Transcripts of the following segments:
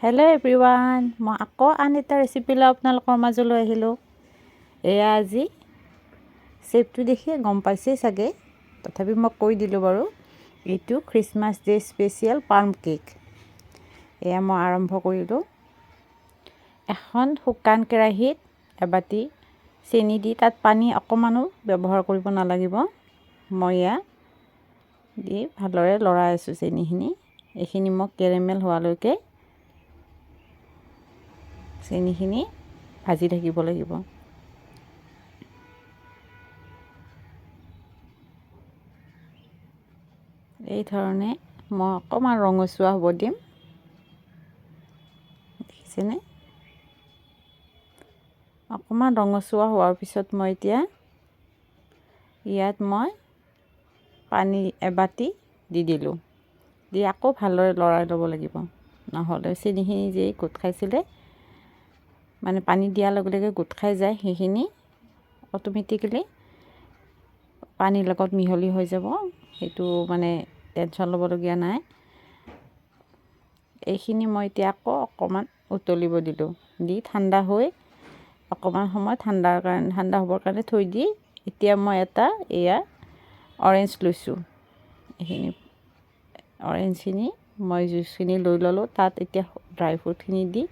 Hello' everyone, মই আকৌ আন এটা ৰেচিপি লৈ আপোনালোকৰ মাজলৈ আহিলোঁ। এয়া আজি শ্বেপটো দেখিয়ে গম পাইছেই চাগে, তথাপি মই কৈ দিলোঁ বাৰু। এইটো খ্ৰীষ্টমাছ ডে স্পেচিয়েল পাম কেক। এয়া মই আৰম্ভ কৰিলোঁ। এখন শুকান কেৰাহীত এবাতি চেনি দি তাত পানী অকণমানো ব্যৱহাৰ কৰিব নালাগিব। মই এয়া দি ভালদৰে লৰাই আছোঁ চেনিখিনি। এইখিনি মই কেৰেমেল হোৱালৈকে চেনিখিনি ভাজি থাকিব লাগিব। এই ধৰণে মই অকণমান ৰঙচুৱা হ'ব দিম। দেখিছেনে? অকণমান ৰঙচুৱা হোৱাৰ পিছত মই এতিয়া ইয়াত পানী এবাতি দি দিলোঁ। দি আকৌ ভালদৰে লৰাই ল'ব লাগিব, নহ'লে চেনিখিনি যে গোট খাইছিলে, মানে পানী দিয়াৰ লগে লগে গোট খাই যায়, সেইখিনি অট'মেটিকেলি পানীৰ লগত মিহলি হৈ যাব। সেইটো মানে টেনশ্যন ল'বলগীয়া নাই। এইখিনি মই এতিয়া আকৌ অকণমান উতলিব দিলোঁ। দি ঠাণ্ডা হৈ অকণমান সময় ঠাণ্ডা হ'বৰ কাৰণে থৈ দি এতিয়া মই এটা এয়া অৰেঞ্জ লৈছোঁ। এইখিনি অৰেঞ্জখিনি মই জুচখিনি লৈ ল'লোঁ। তাত এতিয়া ড্ৰাই ফ্ৰুটখিনি দি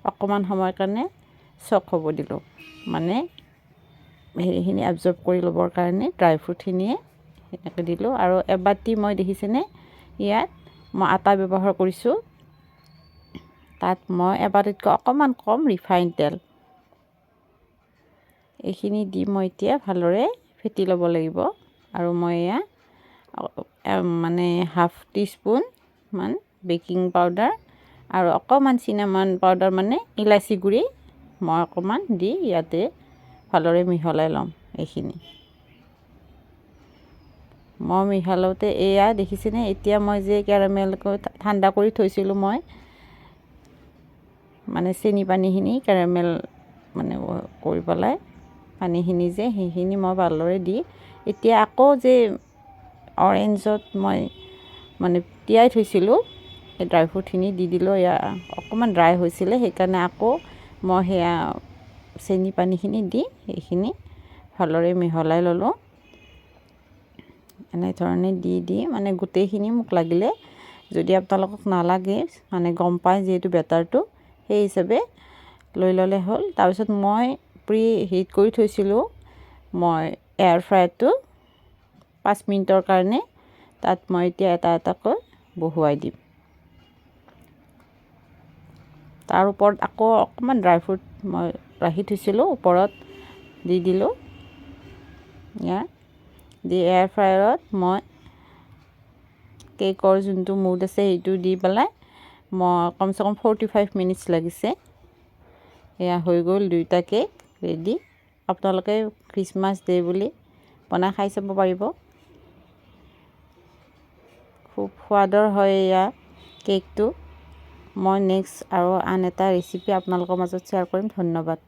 অকণমান সময়ৰ কাৰণে চক হ'ব দিলোঁ। মানে হেৰিখিনি এবজৰ্ব কৰি ল'বৰ কাৰণে ড্ৰাই ফ্ৰুটখিনিয়ে সেনেকৈ দিলোঁ। আৰু এবাতি মই দেখিছেনে, ইয়াত মই আটা ব্যৱহাৰ কৰিছোঁ। তাত মই এবাতিতকৈ অকণমান কম ৰিফাইন তেল, এইখিনি দি মই এতিয়া ভালদৰে ফেটি ল'ব লাগিব। আৰু মই এয়া মানে হাফ টিস্পুন মান বেকিং পাউডাৰ আৰু অকণমান চিনামন পাউডাৰ, মানে ইলাচি গুড়ি মই অকণমান দি ইয়াতে ভালদৰে মিহলাই ল'ম। এইখিনি মই মিহলাওঁতে এয়া দেখিছেনে, এতিয়া মই যে কেৰামেলকৈ ঠাণ্ডা কৰি থৈছিলোঁ, মই মানে চেনি পানীখিনি কেৰামেল মানে কৰি পেলাই পানীখিনি যে সেইখিনি মই ভালদৰে দি এতিয়া আকৌ যে অৰেঞ্জত মই মানে তিয়াই থৈছিলোঁ সেই ড্ৰাই ফ্ৰুটখিনি দি দিলোঁ। এয়া অকণমান ড্ৰাই হৈছিলে, সেইকাৰণে আকৌ মই সেয়া চেনি পানীখিনি দি সেইখিনি ভালদৰে মিহলাই ল'লোঁ। এনেধৰণে দি মানে গোটেইখিনি মোক লাগিলে, যদি আপোনালোকক নালাগে মানে গম পায় যিহেতু বেটাৰটো, সেই হিচাপে লৈ ল'লে হ'ল। তাৰপিছত মই প্ৰি হিট কৰি থৈছিলোঁ মই এয়াৰ ফ্ৰায়াৰটো 5 মিনিটৰ কাৰণে। তাত মই এতিয়া এটা এটাকৈ বহুৱাই দিম। তাৰ ওপৰত আকৌ অকণমান ড্ৰাই ফ্ৰুট মই ৰাখি থৈছিলোঁ, ওপৰত দি দিলোঁ। ইয়াৰ দি এয়াৰ ফ্ৰায়াৰত মই কেকৰ যোনটো মুড আছে সেইটো দি পেলাই মই কমচে কম 45 মিনিটছ লাগিছে। এয়া হৈ গ'ল দুইটা কেক ৰেডি। আপোনালোকে খ্ৰীষ্টমাছ ডে বুলি বনাই খাই চাব পাৰিব। খুব সোৱাদৰ হয় এয়া কেকটো। মই নেক্সট আৰু আন এটা ৰেচিপি আপোনালোকৰ মাজত শ্বেয়াৰ কৰিম। ধন্যবাদ।